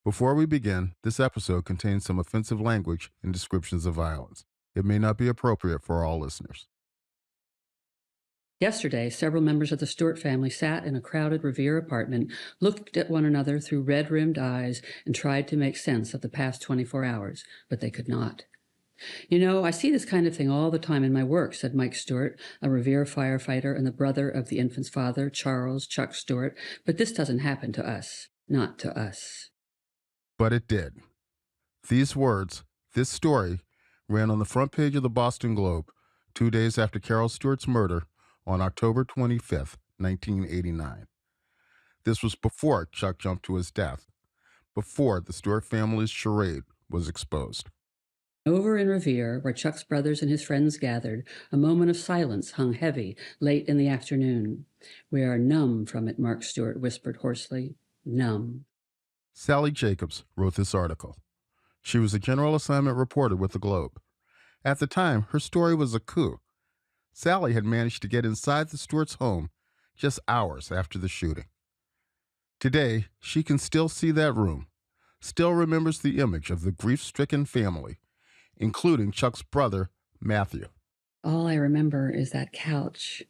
Before we begin, this episode contains some offensive language and descriptions of violence. It may not be appropriate for all listeners. Yesterday, several members of the Stuart family sat in a crowded Revere apartment, looked at one another through red-rimmed eyes, and tried to make sense of the past 24 hours, but they could not. "You know, I see this kind of thing all the time in my work," said Mike Stuart, a Revere firefighter and the brother of the infant's father, Charles Chuck Stuart, "but this doesn't happen to us. Not to us." But it did. These words, this story, ran on the front page of the Boston Globe 2 days after Carol Stuart's murder on October 25th, 1989. This was before Chuck jumped to his death, before the Stuart family's charade was exposed. Over in Revere, where Chuck's brothers and his friends gathered, a moment of silence hung heavy late in the afternoon. "We are numb from it," Mark Stuart whispered hoarsely. "Numb." Sally Jacobs wrote this article. She was a general assignment reporter with the Globe. At the time, her story was a coup. Sally had managed to get inside the Stuart's home just hours after the shooting. Today, she can still see that room, still remembers the image of the grief-stricken family, including Chuck's brother, Matthew. "All I remember is that couch.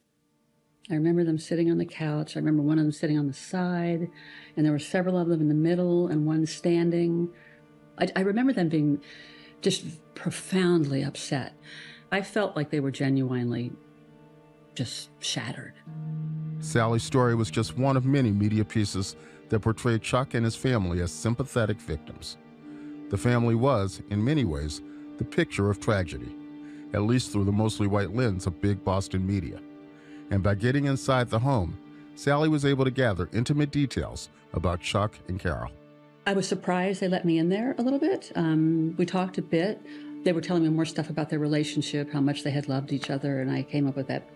I remember them sitting on the couch. I remember one of them sitting on the side, and there were several of them in the middle and one standing. I remember them being just profoundly upset. I felt like they were genuinely just shattered." Sally's story was just one of many media pieces that portrayed Chuck and his family as sympathetic victims. The family was, in many ways, the picture of tragedy, at least through the mostly white lens of big Boston media. And by getting inside the home, Sally was able to gather intimate details about Chuck and Carol. I was surprised they let me in there a little bit. We talked a bit. They were telling me more stuff about their relationship, how much they had loved each other, and I came up with that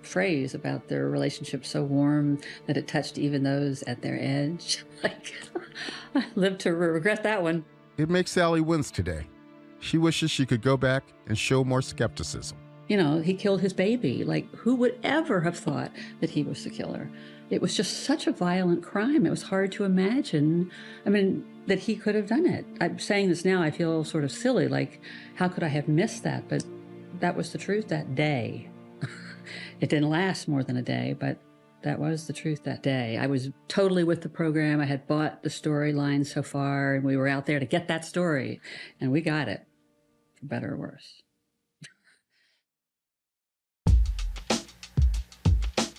phrase about their relationship so warm that it touched even those at their edge. I live to regret that one. It makes Sally wince today. She wishes she could go back and show more skepticism. You know, he killed his baby. Who would ever have thought that he was the killer? It was just such a violent crime. It was hard to imagine, that he could have done it. I'm saying this now, I feel sort of silly, how could I have missed that? But that was the truth that day. It didn't last more than a day, but that was the truth that day. I was totally with the program. I had bought the storyline so far, and we were out there to get that story, and we got it, for better or worse.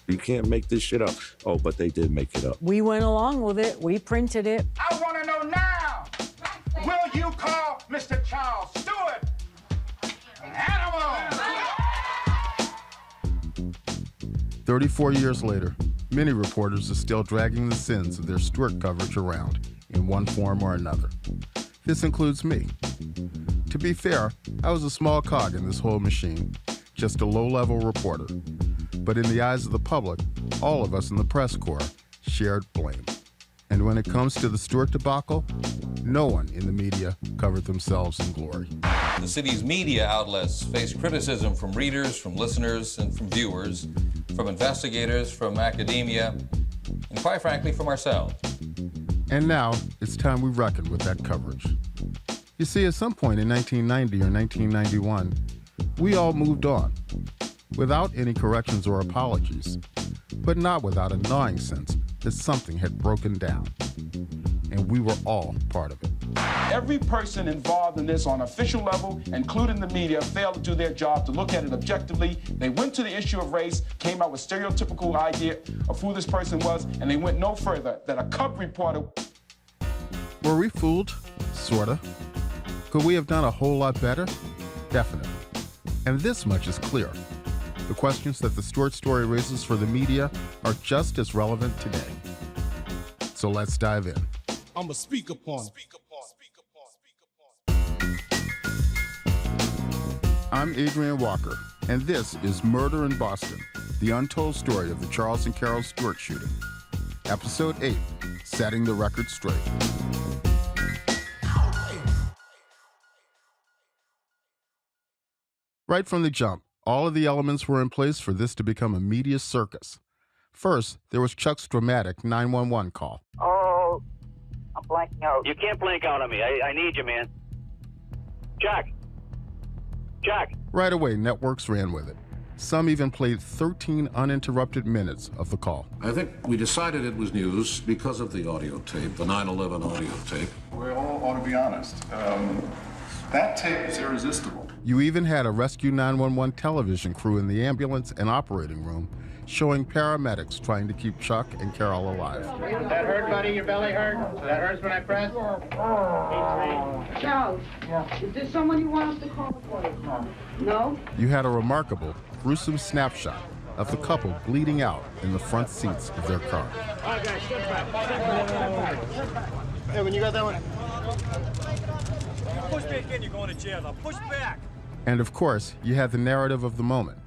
You can't make this shit up. Oh, but they did make it up. We went along with it. We printed it. I want to know now, will you call Mr. Charles Stuart an animal? 34 years later, many reporters are still dragging the sins of their Stuart coverage around in one form or another. This includes me. To be fair, I was a small cog in this whole machine, just a low-level reporter. But in the eyes of the public, all of us in the press corps shared blame. And when it comes to the Stuart debacle, no one in the media covered themselves in glory. The city's media outlets face criticism from readers, from listeners, and from viewers, from investigators, from academia, and quite frankly, from ourselves. And now, it's time we reckon with that coverage. You see, at some point in 1990 or 1991, we all moved on, without any corrections or apologies, but not without a gnawing sense that something had broken down. And we were all part of it. Every person involved in this on official level, including the media, failed to do their job to look at it objectively. They went to the issue of race, came out with stereotypical idea of who this person was, and they went no further than a cub reporter. Were we fooled? Sorta. Could we have done a whole lot better? Definitely. And this much is clear. The questions that the Stuart story raises for the media are just as relevant today. So let's dive in. I'ma speak upon it. I'm Adrian Walker, and this is Murder in Boston, the untold story of the Charles and Carol Stuart shooting. Episode 8, Setting the Record Straight. Right from the jump, all of the elements were in place for this to become a media circus. First, there was Chuck's dramatic 911 call. Oh, I'm blanking out. You can't blank out on me. I need you, man. Jack. Right away, networks ran with it. Some even played 13 uninterrupted minutes of the call. I think we decided it was news because of the audio tape, the 9/11 audio tape. We all ought to be honest. That tape is irresistible. You even had a Rescue 911 television crew in the ambulance and operating room showing paramedics trying to keep Chuck and Carol alive. Does that hurt, buddy? Your belly hurt? That hurts when I press? Charles, is there someone you want us to call for? No? You had a remarkable, gruesome snapshot of the couple bleeding out in the front seats of their car. All right, guys, step back. Hey, when you got that one? Push back in, you're going to jail. Now push back. And of course, you had the narrative of the moment,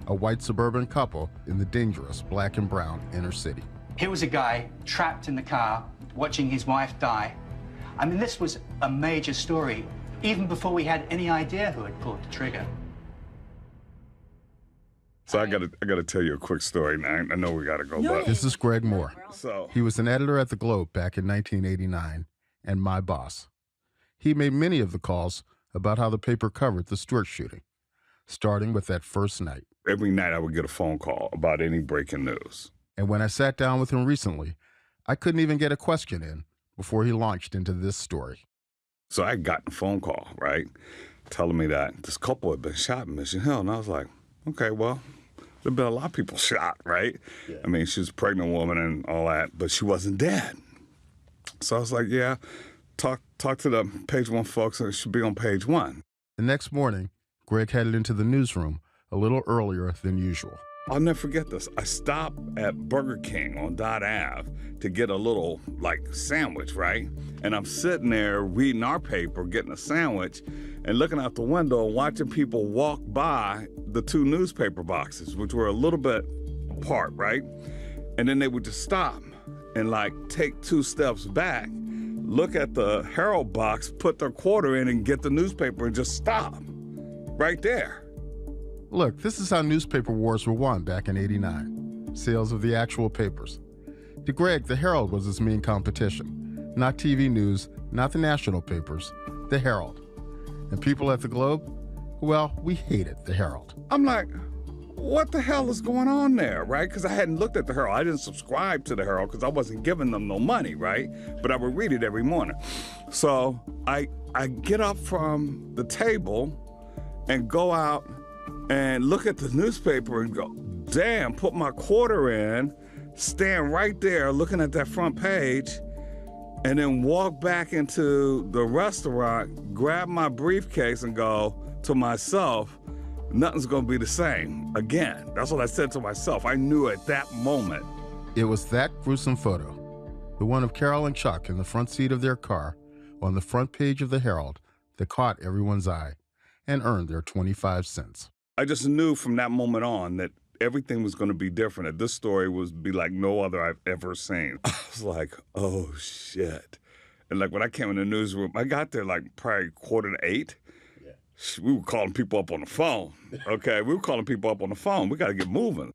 a white suburban couple in the dangerous black and brown inner city. Here was a guy trapped in the car watching his wife die. I mean, this was a major story, even before we had any idea who had pulled the trigger. So I gotta tell you a quick story. Now, I know we gotta go, but this is Greg Moore. So he was an editor at the Globe back in 1989 and my boss. He made many of the calls about how the paper covered the Stuart shooting, starting with that first night. Every night I would get a phone call about any breaking news. And when I sat down with him recently, I couldn't even get a question in before he launched into this story. So I got a phone call, right, telling me that this couple had been shot in Mission Hill. And I was like, okay, well, there've been a lot of people shot, right? Yeah. I mean, she was a pregnant woman and all that, but she wasn't dead. So I was like, yeah, talk to the Page One folks, and it should be on Page One. The next morning, Greg headed into the newsroom a little earlier than usual. I'll never forget this. I stopped at Burger King on Dot Ave to get a little, sandwich, right? And I'm sitting there reading our paper, getting a sandwich, and looking out the window and watching people walk by the two newspaper boxes, which were a little bit apart, right? And then they would just stop and, take 2 steps back, look at the Herald box, put their quarter in, and get the newspaper and just stop right there. Look, this is how newspaper wars were won back in '89. Sales of the actual papers. To Greg, the Herald was his main competition. Not TV news, not the national papers, the Herald. And people at the Globe, well, we hated the Herald. I'm like, what the hell is going on there, right? Because I hadn't looked at the Herald. I didn't subscribe to the Herald because I wasn't giving them no money, right? But I would read it every morning. So I get up from the table and go out and look at the newspaper and go, damn, put my quarter in, stand right there looking at that front page, and then walk back into the restaurant, grab my briefcase and go to myself, nothing's gonna be the same again. That's what I said to myself. I knew at that moment. It was that gruesome photo, the one of Carol and Chuck in the front seat of their car on the front page of the Herald, that caught everyone's eye and earned their 25 cents. I just knew from that moment on that everything was going to be different, that this story would be like no other I've ever seen. I was like, oh, shit. And when I came in the newsroom, I got there probably 7:45. Yeah. We were calling people up on the phone, okay? We were calling people up on the phone. We got to get moving.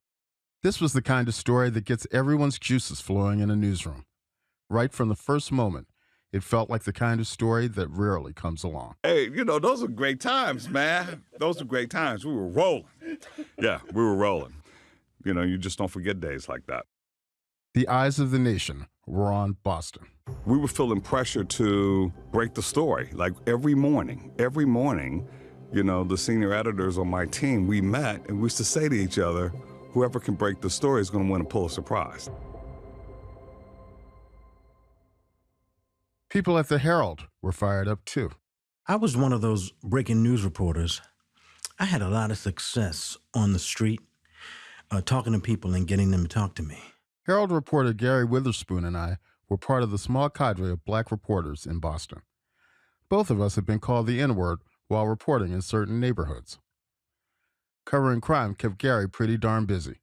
This was the kind of story that gets everyone's juices flowing in a newsroom. Right from the first moment, it felt like the kind of story that rarely comes along. Hey, those were great times, man. Those were great times. We were rolling. Yeah, we were rolling. You just don't forget days like that. The eyes of the nation were on Boston. We were feeling pressure to break the story. Every morning, the senior editors on my team, we met and we used to say to each other, whoever can break the story is going to win a Pulitzer Prize. People at the Herald were fired up too. I was one of those breaking news reporters. I had a lot of success on the street, talking to people and getting them to talk to me. Herald reporter Gary Witherspoon and I were part of the small cadre of black reporters in Boston. Both of us had been called the N-word while reporting in certain neighborhoods. Covering crime kept Gary pretty darn busy.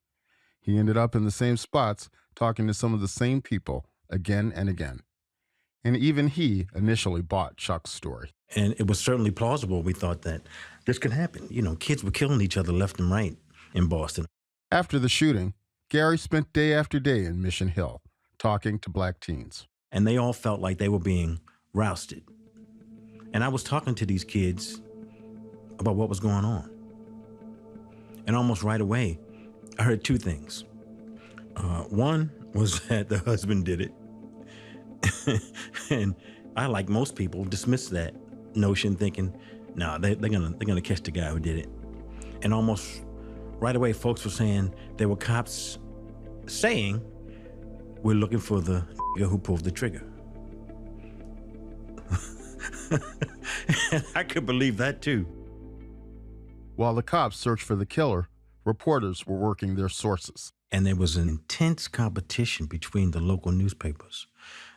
He ended up in the same spots, talking to some of the same people again and again. And even he initially bought Chuck's story. And it was certainly plausible. We thought that this could happen. Kids were killing each other left and right in Boston. After the shooting, Gary spent day after day in Mission Hill, talking to black teens. and they all felt like they were being rousted. And I was talking to these kids about what was going on. And almost right away, I heard two things. One was that the husband did it. And I, like most people, dismissed that notion thinking, no, they're gonna catch the guy who did it. And almost right away, folks were saying there were cops saying, we're looking for the nigga who pulled the trigger. I could believe that too. While the cops searched for the killer, reporters were working their sources. And there was an intense competition between the local newspapers.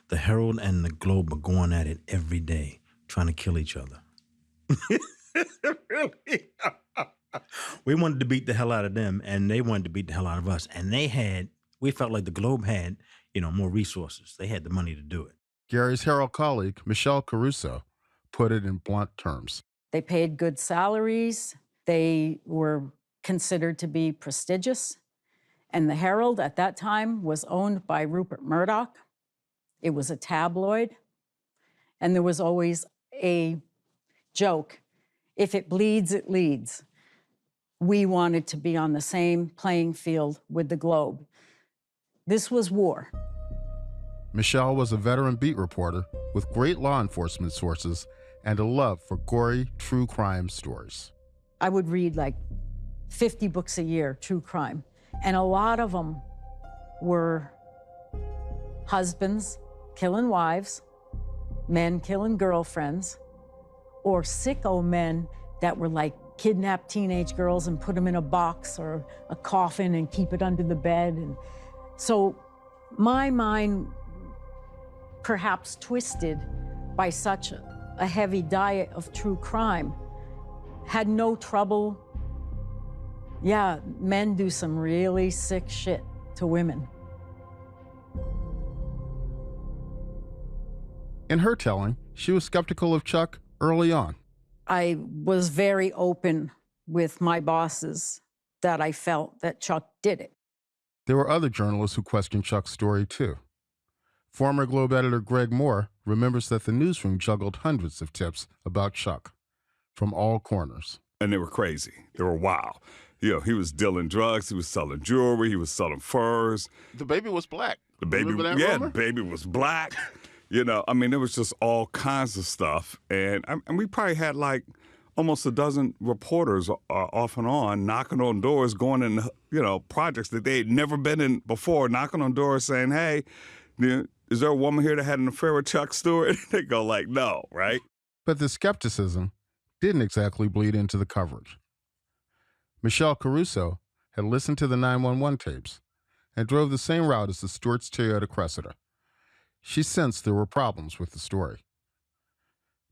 The Herald and the Globe were going at it every day, trying to kill each other. Really? We wanted to beat the hell out of them, and they wanted to beat the hell out of us. And we felt like the Globe had, more resources. They had the money to do it. Gary's Herald colleague, Michelle Caruso, put it in blunt terms. They paid good salaries. They were considered to be prestigious. And the Herald at that time was owned by Rupert Murdoch. It was a tabloid. And there was always a joke, if it bleeds, it leads. We wanted to be on the same playing field with the Globe. This was war. Michelle was a veteran beat reporter with great law enforcement sources and a love for gory, true crime stories. I would read like 50 books a year, true crime. And a lot of them were husbands killing wives, men killing girlfriends, or sicko men that were like kidnap teenage girls and put them in a box or a coffin and keep it under the bed. And so my mind, perhaps twisted by such a heavy diet of true crime, had no trouble. Yeah, men do some really sick shit to women. In her telling, she was skeptical of Chuck early on. I was very open with my bosses that I felt that Chuck did it. There were other journalists who questioned Chuck's story, too. Former Globe editor Greg Moore remembers that the newsroom juggled hundreds of tips about Chuck from all corners. And they were crazy. They were wild. He was dealing drugs, he was selling jewelry, he was selling furs. The baby was black. The baby was black. There was just all kinds of stuff. And we probably had like almost a dozen reporters off and on knocking on doors, going in, projects that they had never been in before, knocking on doors saying, hey, is there a woman here that had an affair with Chuck Stewart? They go like, no, right? But the skepticism didn't exactly bleed into the coverage. Michelle Caruso had listened to the 911 tapes and drove the same route as the Stewart's Toyota Cressida. She sensed there were problems with the story.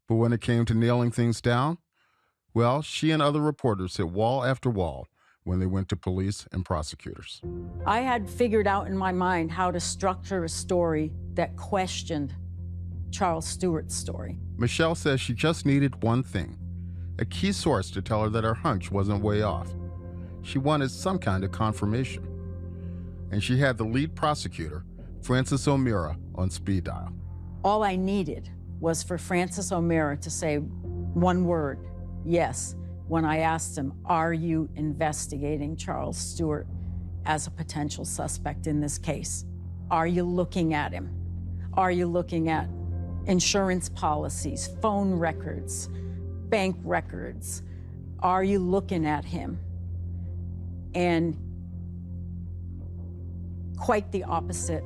But when it came to nailing things down, well, she and other reporters hit wall after wall when they went to police and prosecutors. I had figured out in my mind how to structure a story that questioned Charles Stewart's story. Michelle says she just needed one thing, a key source to tell her that her hunch wasn't way off. She wanted some kind of confirmation. And she had the lead prosecutor, Francis O'Meara, on speed dial. All I needed was for Francis O'Meara to say one word, yes, when I asked him, are you investigating Charles Stewart as a potential suspect in this case? Are you looking at him? Are you looking at insurance policies, phone records, bank records? Are you looking at him? And quite the opposite.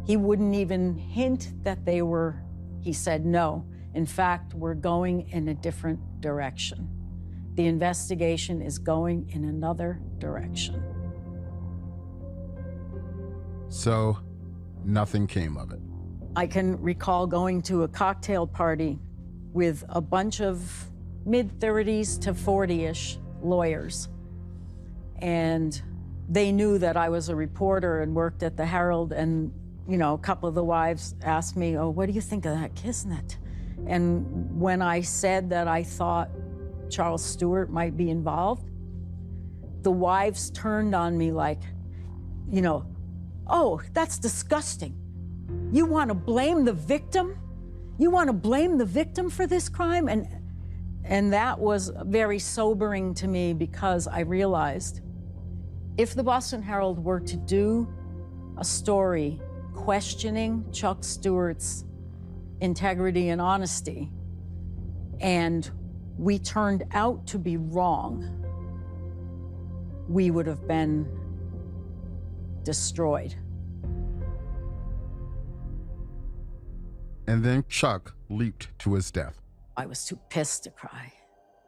He wouldn't even hint that they were. He said, no. In fact, we're going in a different direction. The investigation is going in another direction. So, nothing came of it. I can recall going to a cocktail party with a bunch of mid-30s to 40-ish lawyers. And they knew that I was a reporter and worked at the Herald, and a couple of the wives asked me, oh, what do you think of that Kisnet? And when I said that I thought Charles Stewart might be involved, the wives turned on me like, oh, that's disgusting. You want to blame the victim? You want to blame the victim for this crime? And that was very sobering to me, because I realized if the Boston Herald were to do a story questioning Chuck Stewart's integrity and honesty, and we turned out to be wrong, we would have been destroyed. And then Chuck leaped to his death. I was too pissed to cry.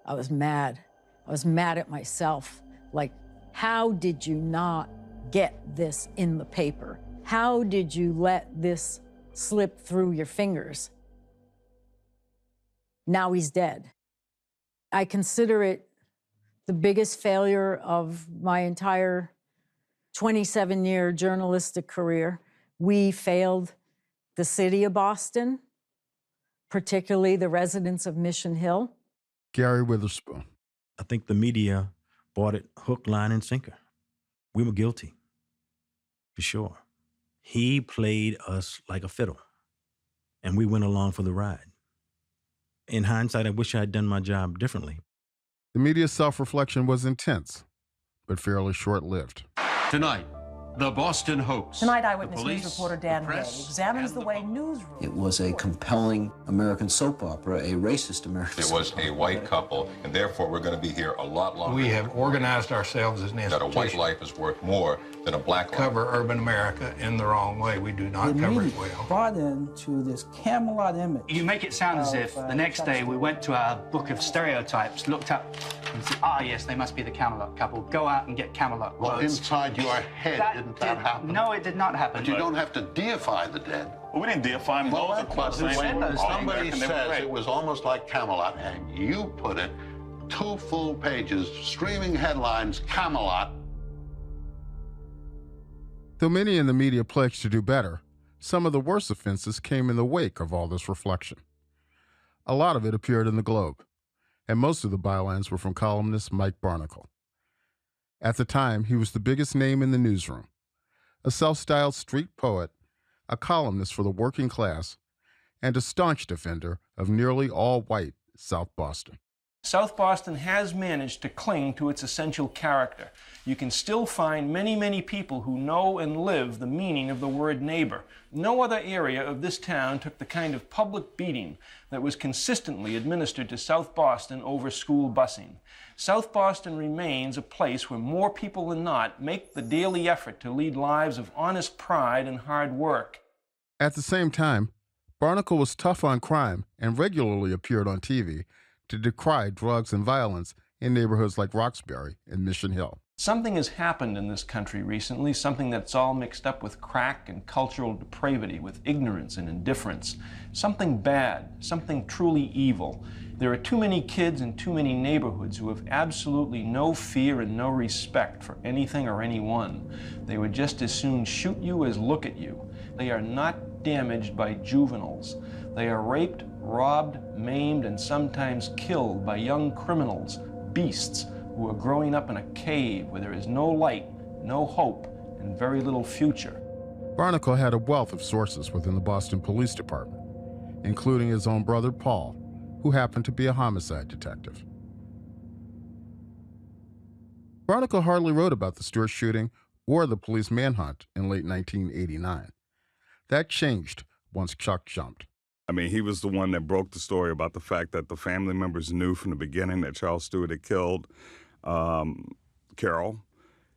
I was mad. I was mad at myself. Like, how did you not get this in the paper? How did you let this slip through your fingers? Now he's dead. I consider it the biggest failure of my entire 27-year journalistic career. We failed the city of Boston, particularly the residents of Mission Hill. Gary Witherspoon. I think the media bought it hook, line, and sinker. We were guilty, for sure. He played us like a fiddle, and we went along for the ride. In hindsight, I wish I had done my job differently. The media's self-reflection was intense, but fairly short-lived. Tonight, the Boston hoax. Tonight, Eyewitness News reporter Dan Ray examines the way newsrooms... It was a compelling American soap opera, a racist American soap opera. It was a white couple, and therefore we're going to be here a lot longer. We have organized ourselves as an institution. That a white life is worth more than a black life. Cover urban America in the wrong way. We do not cover it well. Brought into this Camelot image. You make it sound as if the next day we went to our book of stereotypes, looked up and said, yes, they must be the Camelot couple. Go out and get Camelot Well, quotes. inside your head, didn't that happen? No, it did not happen. But you don't have to deify the dead. Well, we didn't deify them. Well, Those are close. somebody says it was almost like Camelot, and you put it 2 full pages, streaming headlines, Camelot. Though many in the media pledged to do better, some of the worst offenses came in the wake of all this reflection. A lot of it appeared in the Globe, and most of the bylines were from columnist Mike Barnicle. At the time, he was the biggest name in the newsroom, a self-styled street poet, a columnist for the working class, and a staunch defender of nearly all-white South Boston. South Boston has managed to cling to its essential character. You can still find many, many people who know and live the meaning of the word neighbor. No other area of this town took the kind of public beating that was consistently administered to South Boston over school busing. South Boston remains a place where more people than not make the daily effort to lead lives of honest pride and hard work. At the same time, Barnicle was tough on crime and regularly appeared on TV to decry drugs and violence in neighborhoods like Roxbury and Mission Hill. Something has happened in this country recently, something that's all mixed up with crack and cultural depravity, with ignorance and indifference. Something bad, something truly evil. There are too many kids in too many neighborhoods who have absolutely no fear and no respect for anything or anyone. They would just as soon shoot you as look at you. They are not damaged by juveniles. They are raped, robbed, maimed, and sometimes killed by young criminals, beasts, who are growing up in a cave where there is no light, no hope, and very little future. Barnicle had a wealth of sources within the Boston Police Department, including his own brother, Paul, who happened to be a homicide detective. Barnicle hardly wrote about the Stuart shooting or the police manhunt in late 1989. That changed once Chuck jumped. I mean, he was the one that broke the story about the fact that the family members knew from the beginning that Charles Stuart had killed Carol.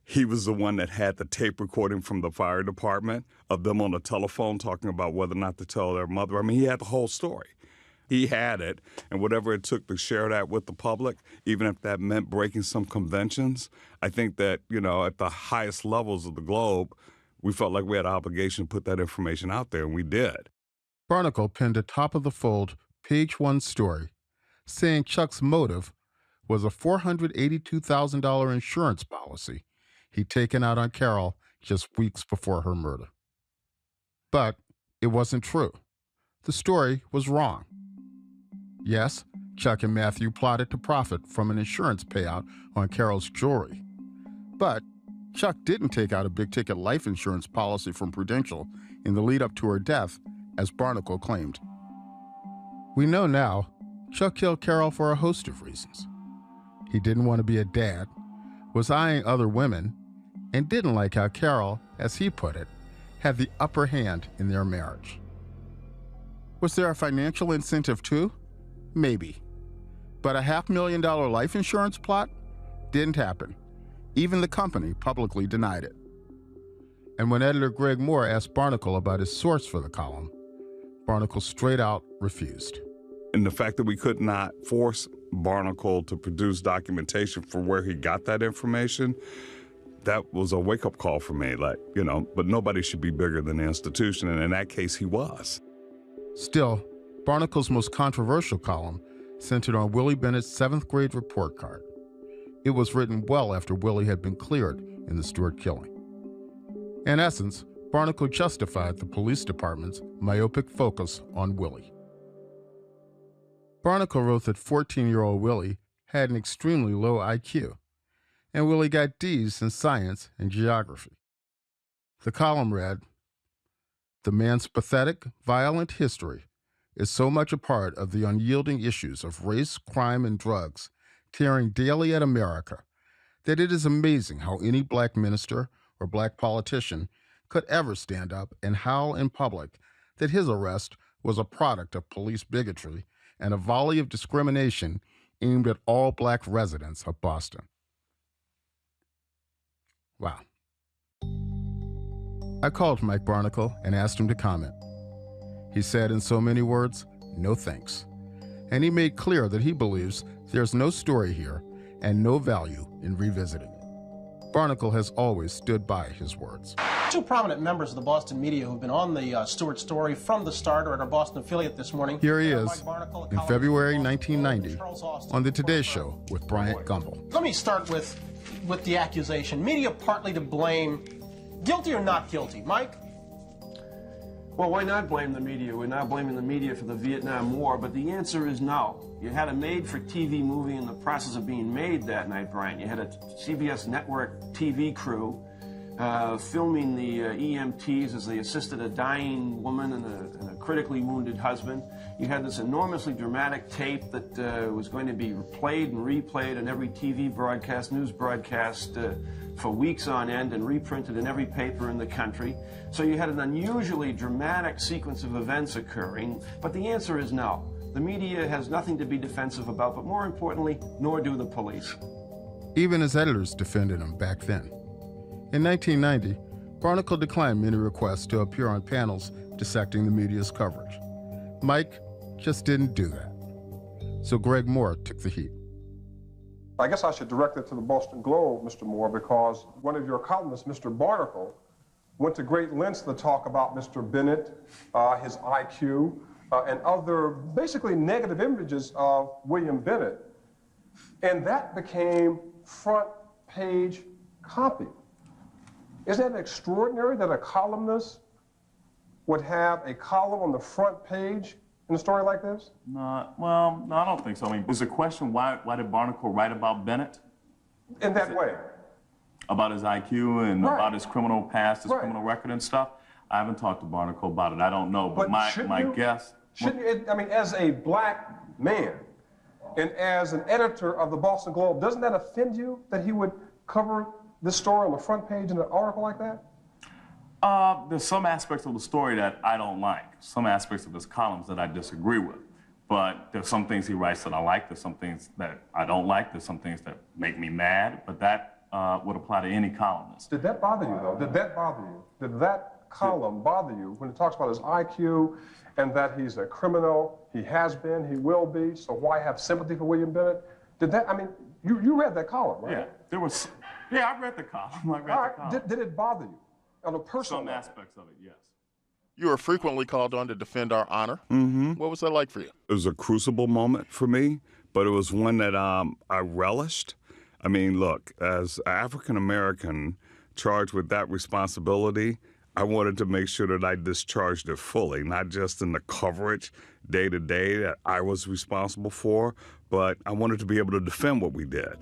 He was the one that had the tape recording from the fire department of them on the telephone talking about whether or not to tell their mother. I mean, he had the whole story. He had it, and whatever it took to share that with the public, even if that meant breaking some conventions, I think that, you know, at the highest levels of the globe, we felt like we had an obligation to put that information out there, and we did. Barnicle penned a top-of-the-fold, page-1 story saying Chuck's motive was a $482,000 insurance policy he'd taken out on Carol just weeks before her murder. But it wasn't true. The story was wrong. Yes, Chuck and Matthew plotted to profit from an insurance payout on Carol's jewelry. But Chuck didn't take out a big-ticket life insurance policy from Prudential in the lead-up to her death, as Barnacle claimed. We know now Chuck killed Carol for a host of reasons. He didn't want to be a dad, was eyeing other women, and didn't like how Carol, as he put it, had the upper hand in their marriage. Was there a financial incentive too? Maybe. But a $500,000 life insurance plot? Didn't happen. Even the company publicly denied it. And when editor Greg Moore asked Barnacle about his source for the column, Barnacle straight out refused. And the fact that we could not force Barnacle to produce documentation for where he got that information, that was a wake-up call for me, but nobody should be bigger than the institution, and in that case, he was. Still, Barnacle's most controversial column centered on Willie Bennett's 7th grade report card. It was written well after Willie had been cleared in the Stuart killing. In essence, Barnacle justified the police department's myopic focus on Willie. Barnacle wrote that 14-year-old Willie had an extremely low IQ, and Willie got D's in science and geography. The column read, "The man's pathetic, violent history is so much a part of the unyielding issues of race, crime, and drugs tearing daily at America that it is amazing how any black minister or black politician could ever stand up and howl in public that his arrest was a product of police bigotry and a volley of discrimination aimed at all black residents of Boston." Wow. I called Mike Barnacle and asked him to comment. He said in so many words, no thanks. And he made clear that he believes there's no story here and no value in revisiting it. Barnacle has always stood by his words. Two prominent members of the Boston media who've been on the Stuart story from the start or at our Boston affiliate this morning. Here he is in February 1990 on The Today Show with Bryant Gumbel. Let me start with the accusation. Media partly to blame. Guilty or not guilty? Mike? Well, why not blame the media? We're not blaming the media for the Vietnam War, but the answer is no. You had a made-for-TV movie in the process of being made that night, Brian. You had a CBS network TV crew filming the EMTs as they assisted a dying woman and a critically wounded husband. You had this enormously dramatic tape that was going to be played and replayed on every TV broadcast, news broadcast, for weeks on end and reprinted in every paper in the country. So you had an unusually dramatic sequence of events occurring, but the answer is no. The media has nothing to be defensive about, but more importantly, nor do the police. Even his editors defended him back then. In 1990, Barnacle declined many requests to appear on panels dissecting the media's coverage. Mike just didn't do that. So Greg Moore took the heat. I guess I should direct it to the Boston Globe, Mr. Moore, because one of your columnists, Mr. Barnacle, went to great lengths to talk about Mr. Bennett, his IQ, and other basically negative images of William Bennett. And that became front page copy. Isn't that extraordinary that a columnist would have a column on the front page in a story like this? No, I don't think so. I mean, is the question why did Barnacle write about Bennett? In that way. About his IQ and about his criminal past, his Right. criminal record and stuff? I haven't talked to Barnacle about it. I don't know, but my guess... Shouldn't you, I mean, as a black man and as an editor of the Boston Globe, doesn't that offend you that he would cover this story on the front page in an article like that? There's some aspects of the story that I don't like, some aspects of his columns that I disagree with. But there's some things he writes that I like, there's some things that I don't like, there's some things that make me mad, but that would apply to any columnist. Did that bother you, though? Did that bother you? Did that column bother you when it talks about his IQ and that he's a criminal, he has been, he will be, so why have sympathy for William Bennett? Did that, I mean, you read that column, right? Yeah, I read the column. I read the column. Did it bother you on a personal Some level? aspects of it, yes. You were frequently called on to defend our honor. Mm-hmm. What was that like for you? It was a crucible moment for me, but it was one that I relished. I mean, look, as an African-American charged with that responsibility, I wanted to make sure that I discharged it fully, not just in the coverage day-to-day that I was responsible for, but I wanted to be able to defend what we did.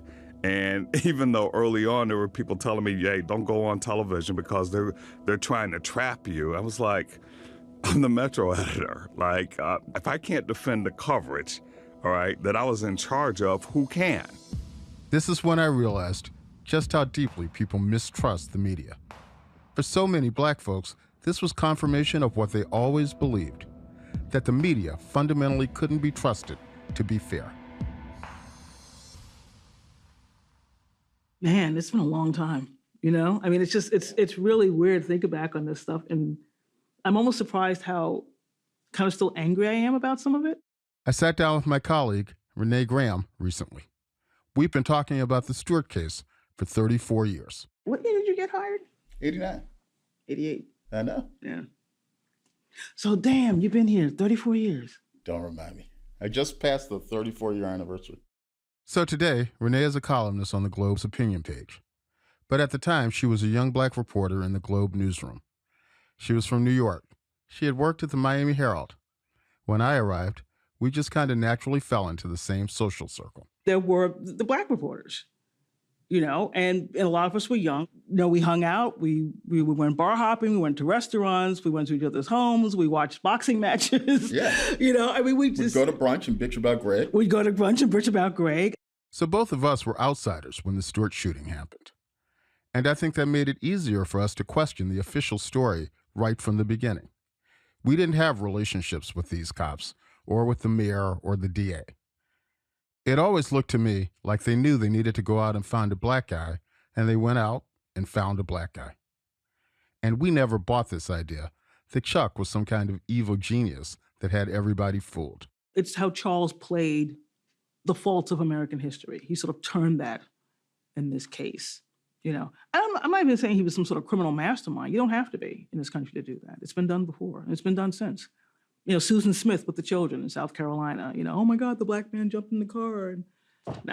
And even though early on there were people telling me, hey, don't go on television because they're trying to trap you, I was like, I'm the Metro editor. Like, if I can't defend the coverage, all right, that I was in charge of, who can? This is when I realized just how deeply people mistrust the media. For so many black folks, this was confirmation of what they always believed, that the media fundamentally couldn't be trusted to be fair. Man, it's been a long time, you know? I mean, it's really weird to think back on this stuff, and I'm almost surprised how kind of still angry I am about some of it. I sat down with my colleague, Renee Graham, recently. We've been talking about the Stuart case for 34 years. What year did you get hired? 89. 88. I know. Yeah. So damn, you've been here 34 years. Don't remind me. I just passed the 34-year anniversary. So today, Renee is a columnist on the Globe's opinion page. But at the time, she was a young black reporter in the Globe newsroom. She was from New York. She had worked at the Miami Herald. When I arrived, we just kind of naturally fell into the same social circle. There were the black reporters, you know, and a lot of us were young. You know, we hung out, we went bar hopping, we went to restaurants, we went to each other's homes, we watched boxing matches. Yeah. You know, I mean, we'd go to brunch and bitch about Greg. We'd go to brunch and bitch about Greg. So both of us were outsiders when the Stuart shooting happened. And I think that made it easier for us to question the official story right from the beginning. We didn't have relationships with these cops or with the mayor or the DA. It always looked to me like they knew they needed to go out and find a black guy, and they went out and found a black guy. And we never bought this idea that Chuck was some kind of evil genius that had everybody fooled. It's how Charles played the faults of American history. He sort of turned that in this case. You know, I'm not even saying he was some sort of criminal mastermind. You don't have to be in this country to do that. It's been done before, and it's been done since. You know, Susan Smith with the children in South Carolina, you know, oh my God, the black man jumped in the car and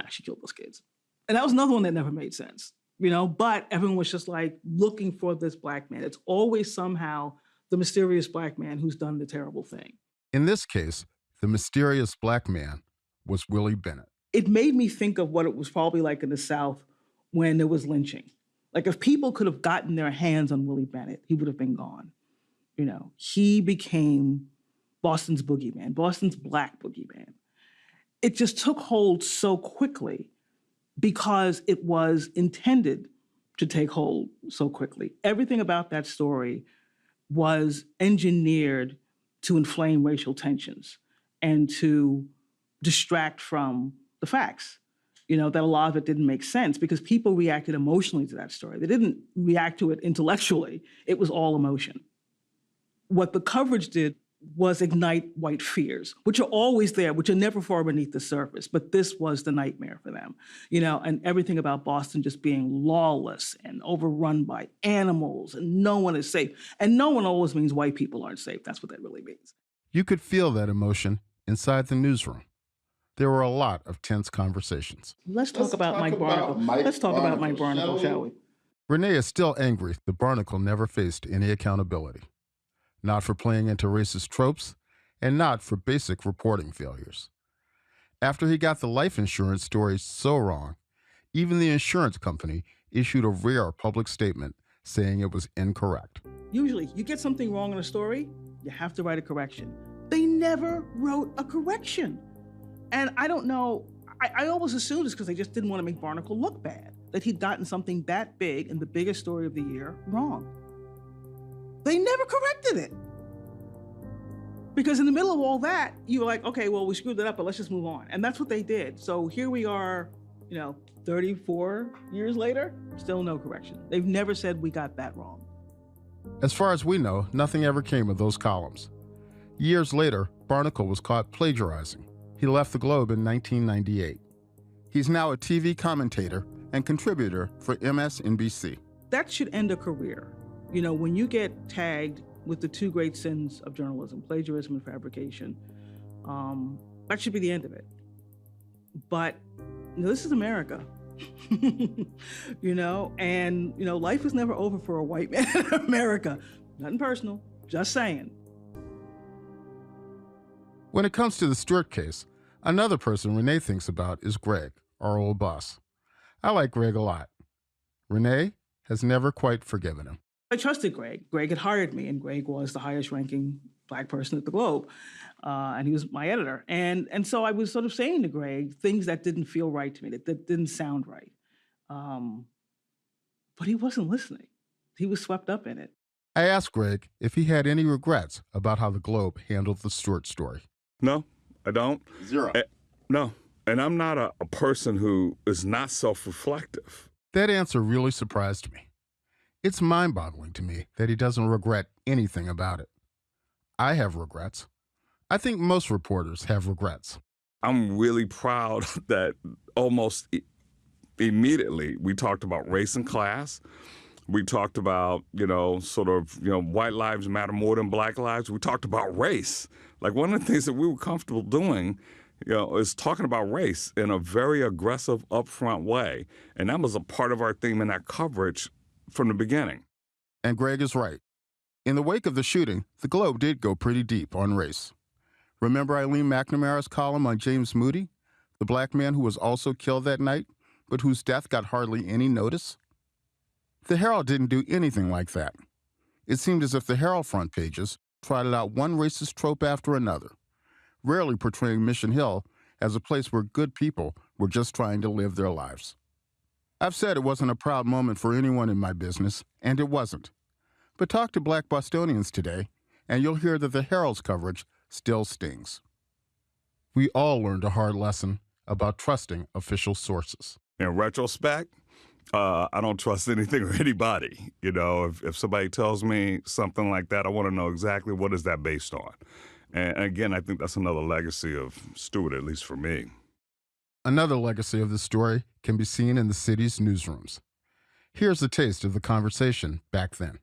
she killed those kids. And that was another one that never made sense, you know, but everyone was just like looking for this black man. It's always somehow the mysterious black man who's done the terrible thing. In this case, the mysterious black man was Willie Bennett. It made me think of what it was probably like in the South when there was lynching. Like if people could have gotten their hands on Willie Bennett, he would have been gone. You know, he became Boston's boogeyman, Boston's black boogeyman. It just took hold so quickly because it was intended to take hold so quickly. Everything about that story was engineered to inflame racial tensions and to distract from the facts. You know, that a lot of it didn't make sense because people reacted emotionally to that story. They didn't react to it intellectually. It was all emotion. What the coverage did was ignite white fears, which are always there, which are never far beneath the surface. But this was the nightmare for them, you know, and everything about Boston just being lawless and overrun by animals and no one is safe. And no one always means white people aren't safe. That's what that really means. You could feel that emotion inside the newsroom. There were a lot of tense conversations. Let's talk about Mike Barnicle. Let's talk about Mike Barnicle, shall we? Renee is still angry that Barnicle never faced any accountability. Not for playing into racist tropes, and not for basic reporting failures. After he got the life insurance story so wrong, even the insurance company issued a rare public statement saying it was incorrect. Usually, you get something wrong in a story, you have to write a correction. They never wrote a correction. And I don't know, I always assumed it's because they just didn't want to make Barnicle look bad, that he'd gotten something that big in the biggest story of the year wrong. They never corrected it. Because in the middle of all that, you were like, okay, well, we screwed it up, but let's just move on. And that's what they did. So here we are, you know, 34 years later, still no correction. They've never said we got that wrong. As far as we know, nothing ever came of those columns. Years later, Barnicle was caught plagiarizing. He left the Globe in 1998. He's now a TV commentator and contributor for MSNBC. That should end a career. You know, when you get tagged with the two great sins of journalism, plagiarism and fabrication, that should be the end of it. But you know, this is America, you know, and, you know, life is never over for a white man in America. Nothing personal, just saying. When it comes to the Stuart case, another person Renee thinks about is Greg, our old boss. I like Greg a lot. Renee has never quite forgiven him. I trusted Greg. Greg had hired me, and Greg was the highest-ranking Black person at the Globe, and he was my editor. And so I was sort of saying to Greg things that didn't feel right to me, that didn't sound right. But he wasn't listening. He was swept up in it. I asked Greg if he had any regrets about how the Globe handled the Stuart story. No, I don't. Zero. No, and I'm not a person who is not self-reflective. That answer really surprised me. It's mind-boggling to me that he doesn't regret anything about it. I have regrets. I think most reporters have regrets. I'm really proud that almost immediately we talked about race and class. We talked about, white lives matter more than black lives. We talked about race. Like, one of the things that we were comfortable doing, is talking about race in a very aggressive, upfront way. And that was a part of our theme in that coverage from the beginning. And Greg is right. In the wake of the shooting, the Globe did go pretty deep on race. Remember Eileen McNamara's column on James Moody, the black man who was also killed that night, but whose death got hardly any notice? The Herald didn't do anything like that. It seemed as if the Herald front pages trotted out one racist trope after another, rarely portraying Mission Hill as a place where good people were just trying to live their lives. I've said it wasn't a proud moment for anyone in my business, and it wasn't. But talk to Black Bostonians today, and you'll hear that the Herald's coverage still stings. We all learned a hard lesson about trusting official sources. In retrospect, I don't trust anything or anybody. If somebody tells me something like that, I want to know exactly what is that based on. And again, I think that's another legacy of Stuart, at least for me. Another legacy of the story can be seen in the city's newsrooms. Here's a taste of the conversation back then.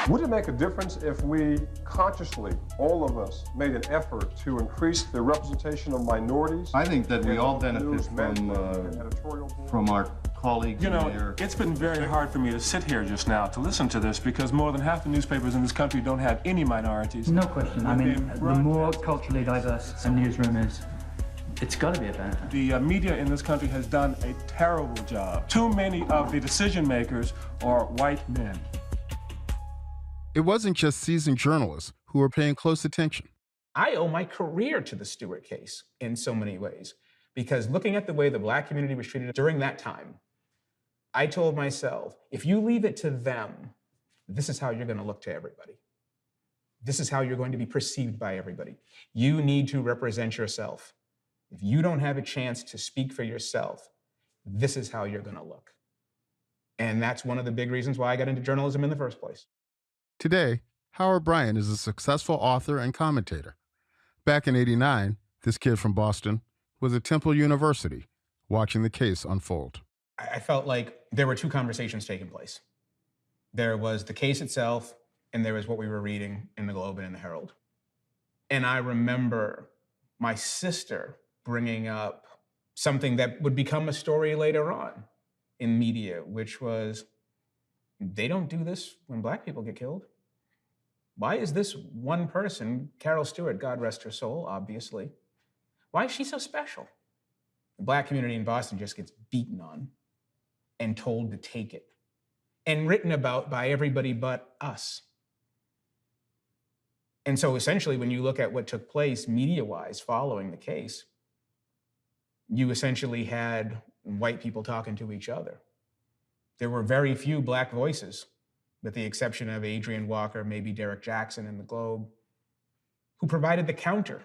Would it make a difference if we consciously, all of us, made an effort to increase the representation of minorities? I think that we all benefit from our colleagues. It's been very hard for me to sit here just now to listen to this because more than half the newspapers in this country don't have any minorities. No question. I mean, the more culturally diverse a newsroom is, it's got to be a benefit. The media in this country has done a terrible job. Too many of the decision makers are white men. It wasn't just seasoned journalists who were paying close attention. I owe my career to the Stuart case in so many ways, because looking at the way the Black community was treated during that time, I told myself, if you leave it to them, this is how you're going to look to everybody. This is how you're going to be perceived by everybody. You need to represent yourself. If you don't have a chance to speak for yourself, this is how you're going to look. And that's one of the big reasons why I got into journalism in the first place. Today, Howard Bryant is a successful author and commentator. Back in '89, this kid from Boston was at Temple University watching the case unfold. I felt like there were two conversations taking place. There was the case itself, and there was what we were reading in the Globe and in the Herald. And I remember my sister bringing up something that would become a story later on in media, which was, they don't do this when Black people get killed. Why is this one person, Carol Stuart, God rest her soul, obviously, why is she so special? The Black community in Boston just gets beaten on and told to take it and written about by everybody but us. And so essentially, when you look at what took place media-wise following the case, you essentially had white people talking to each other. There were very few Black voices, with the exception of Adrian Walker, maybe Derek Jackson in the Globe, who provided the counter.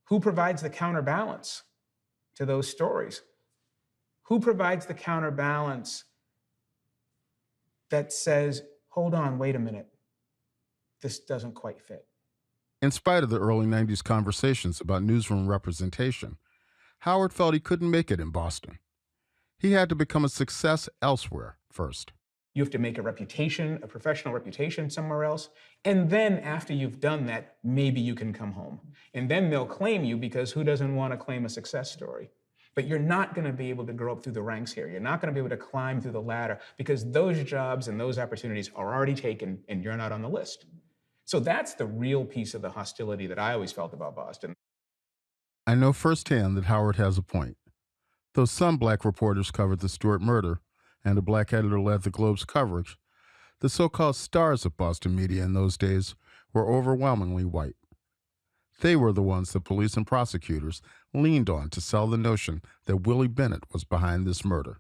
Who provides the counterbalance to those stories? Who provides the counterbalance that says, hold on, wait a minute, this doesn't quite fit? In spite of the early 90s conversations about newsroom representation, Howard felt he couldn't make it in Boston. He had to become a success elsewhere first. You have to make a reputation, a professional reputation somewhere else. And then after you've done that, maybe you can come home. And then they'll claim you, because who doesn't want to claim a success story? But you're not going to be able to grow up through the ranks here. You're not going to be able to climb through the ladder, because those jobs and those opportunities are already taken and you're not on the list. So that's the real piece of the hostility that I always felt about Boston. I know firsthand that Howard has a point. Though some black reporters covered the Stuart murder and a black editor led the Globe's coverage, the so-called stars of Boston media in those days were overwhelmingly white. They were the ones that police and prosecutors leaned on to sell the notion that Willie Bennett was behind this murder.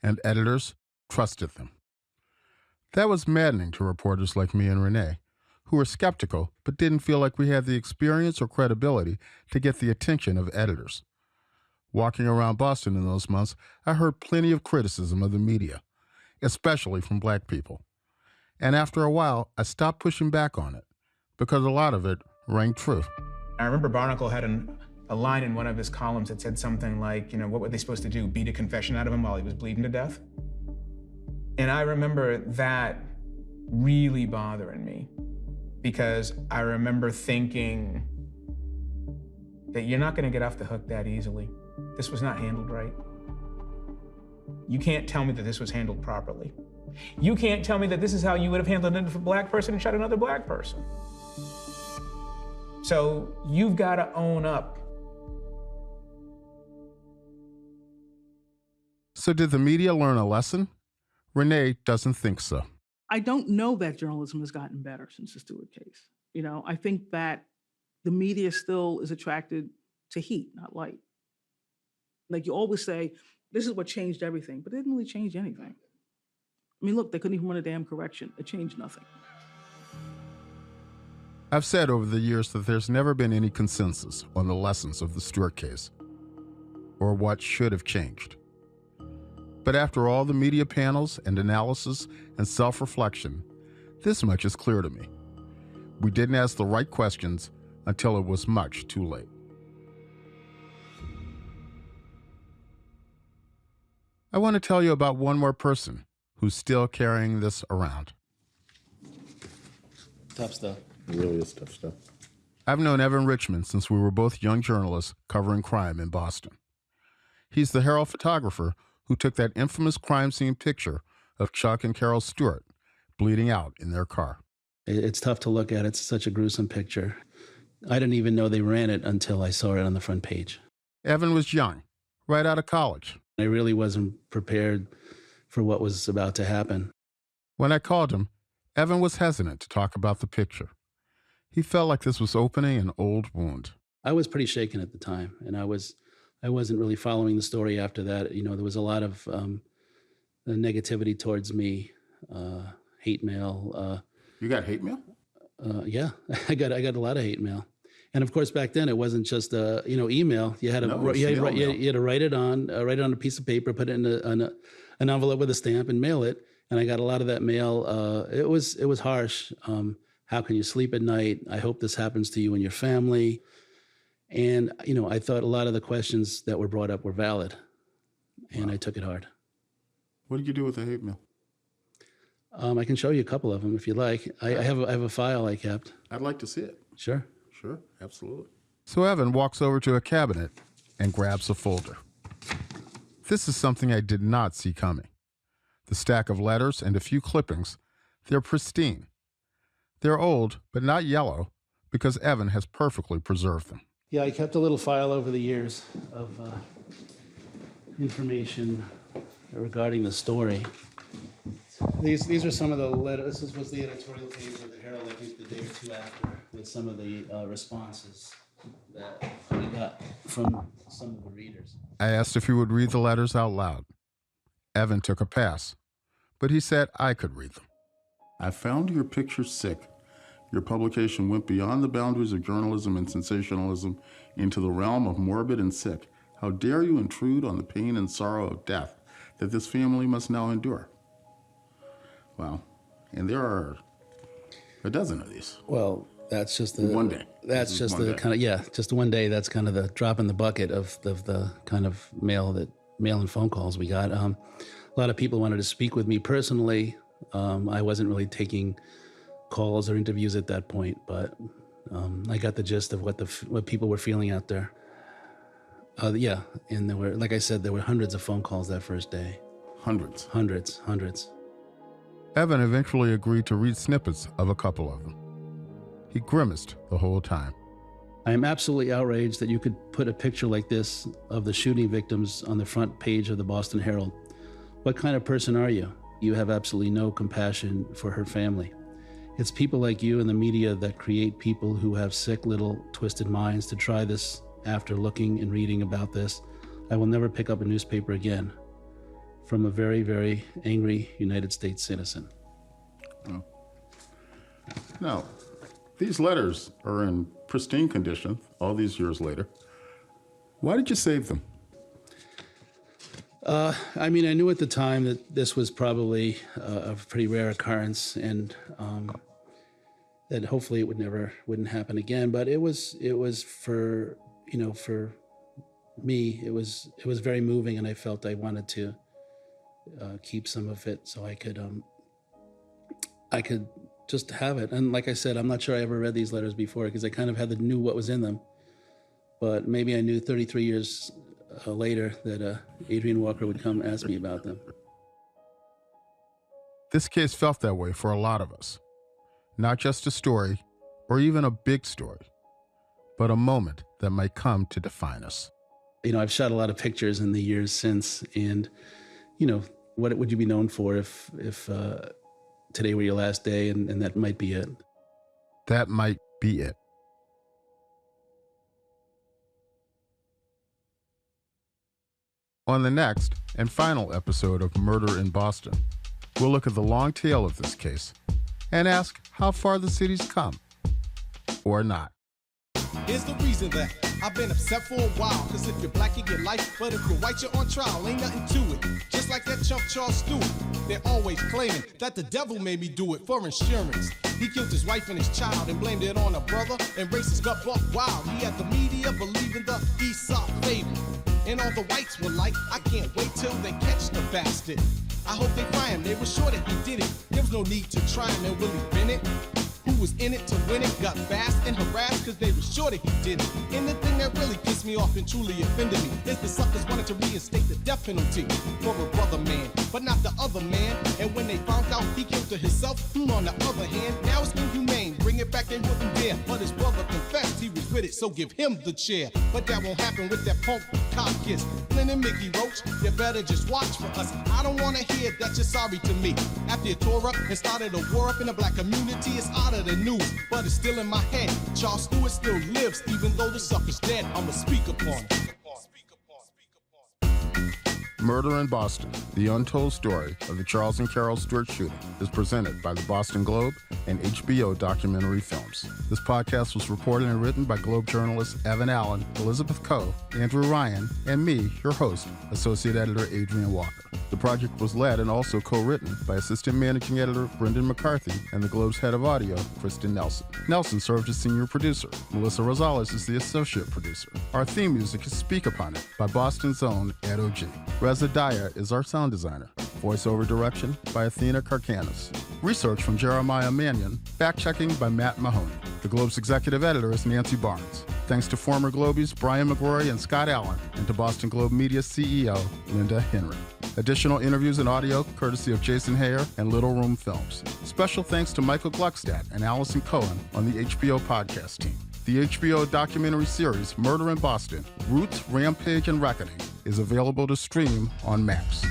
And editors trusted them. That was maddening to reporters like me and Renee, who were skeptical but didn't feel like we had the experience or credibility to get the attention of editors. Walking around Boston in those months, I heard plenty of criticism of the media, especially from black people. And after a while, I stopped pushing back on it, because a lot of it rang true. I remember Barnacle had a line in one of his columns that said something like, what were they supposed to do, beat a confession out of him while he was bleeding to death? And I remember that really bothering me, because I remember thinking that you're not gonna get off the hook that easily. This was not handled right. You can't tell me that this was handled properly. You can't tell me that this is how you would have handled it if a black person had shot another black person. So you've got to own up. So did the media learn a lesson? Renee doesn't think so. I don't know that journalism has gotten better since the Stuart case. I think that the media still is attracted to heat, not light. Like you always say, this is what changed everything, but it didn't really change anything. I mean, look, they couldn't even run a damn correction. It changed nothing. I've said over the years that there's never been any consensus on the lessons of the Stuart case, or what should have changed. But after all the media panels and analysis and self-reflection, this much is clear to me. We didn't ask the right questions until it was much too late. I want to tell you about one more person who's still carrying this around. Tough stuff. It really is tough stuff. I've known Evan Richmond since we were both young journalists covering crime in Boston. He's the Herald photographer who took that infamous crime scene picture of Chuck and Carol Stuart bleeding out in their car. It's tough to look at. It's such a gruesome picture. I didn't even know they ran it until I saw it on the front page. Evan was young, right out of college. I really wasn't prepared for what was about to happen. When I called him, Evan was hesitant to talk about the picture. He felt like this was opening an old wound. I was pretty shaken at the time, and I wasn't really following the story after that. There was a lot of negativity towards me, hate mail. You got hate mail? Yeah, I got a lot of hate mail. And of course, back then it wasn't just email. You had to write it on a piece of paper, put it in an envelope with a stamp, and mail it. And I got a lot of that mail. It was harsh. How can you sleep at night? I hope this happens to you and your family. And I thought a lot of the questions that were brought up were valid, and I took it hard. What did you do with the hate mail? I can show you a couple of them if you like. I have a file I kept. I'd like to see it. Sure. Sure, absolutely. So Evan walks over to a cabinet and grabs a folder. This is something I did not see coming. The stack of letters and a few clippings, they're pristine. They're old, but not yellow, because Evan has perfectly preserved them. Yeah, I kept a little file over the years of information regarding the story. These are some of the letters. This was the editorial page of the Herald, I think, the day or two after, with some of the responses that we got from some of the readers. I asked if he would read the letters out loud. Evan took a pass, but he said I could read them. I found your picture sick. Your publication went beyond the boundaries of journalism and sensationalism into the realm of morbid and sick. How dare you intrude on the pain and sorrow of death that this family must now endure? Wow. And there are a dozen of these. Well, that's just the one day. That's just the kind of just one day. That's kind of the drop in the bucket of the kind of mail and phone calls we got. A lot of people wanted to speak with me personally. I wasn't really taking calls or interviews at that point, but I got the gist of what people were feeling out there. Yeah, and there were, like I said, there were hundreds of phone calls that first day. Hundreds. Evan eventually agreed to read snippets of a couple of them. He grimaced the whole time. I am absolutely outraged that you could put a picture like this of the shooting victims on the front page of the Boston Herald. What kind of person are you? You have absolutely no compassion for her family. It's people like you in the media that create people who have sick little twisted minds to try this after looking and reading about this. I will never pick up a newspaper again. From a very, very angry United States citizen. Oh. Now, these letters are in pristine condition all these years later. Why did you save them? I mean, I knew at the time that this was probably a pretty rare occurrence, and that hopefully it wouldn't happen again. But it was for for me, it was very moving, and I felt I wanted to keep some of it so I could just have it. And like I said, I'm not sure I ever read these letters before because I kind of knew what was in them. But maybe I knew 33 years later that Adrian Walker would come ask me about them. This case felt that way for a lot of us. Not just a story or even a big story, but a moment that might come to define us. I've shot a lot of pictures in the years since, and what would you be known for if today were your last day, and that might be it. That might be it. On the next and final episode of Murder in Boston, we'll look at the long tail of this case and ask how far the city's come, or not. Here's the reason that I've been upset for a while. Cause if you're black, you get life, but if you're white, you're on trial. Ain't nothing to it. Just like that chump Charles Stuart. They're always claiming that the devil made me do it for insurance. He killed his wife and his child and blamed it on a brother, and racists got buck wild. He had the media believing the Aesop fable. And all the whites were like, I can't wait till they catch the bastard. I hope they find him, they were sure that he did it. There was no need to try him, and Willie Bennett, who was in it to win it, got fast and harassed cause they were sure that he did it. And the thing that really pissed me off and truly offended me is the suckers wanted to reinstate the death penalty for a brother man, but not the other man. And when they found out he killed her himself, on the other hand, now it's inhumane. Bring it back, they wouldn't dare. But his brother confessed he was with it, so give him the chair. But that won't happen with that punk cop kiss. Flynn and Mickey Roach, you better just watch for us. I don't wanna hear that you're sorry to me. After you tore up and started a war up in the black community, it's out of the news, but it's still in my head. Charles Stuart still lives, even though the sucker's dead. I'ma speak upon it. Murder in Boston, the untold story of the Charles and Carol Stuart shooting, is presented by the Boston Globe and HBO documentary films. This podcast was reported and written by Globe journalists Evan Allen, Elizabeth Coe, Andrew Ryan, and me, your host, Associate Editor Adrian Walker. The project was led and also co-written by Assistant Managing Editor Brendan McCarthy and the Globe's Head of Audio, Kristen Nelson. Nelson served as Senior Producer. Melissa Rosales is the Associate Producer. Our theme music is Speak Upon It by Boston's own Ed O.G. Reza Daya is our sound designer. Voiceover direction by Athena Karkanis. Research from Jeremiah Mannion. Fact-checking by Matt Mahoney. The Globe's executive editor is Nancy Barnes. Thanks to former Globies Brian McGrory and Scott Allen, and to Boston Globe Media CEO Linda Henry. Additional interviews and audio courtesy of Jason Hayer and Little Room Films. Special thanks to Michael Gluckstadt and Allison Cohen on the HBO podcast team. The HBO documentary series Murder in Boston, Roots, Rampage, and Reckoning is available to stream on Max.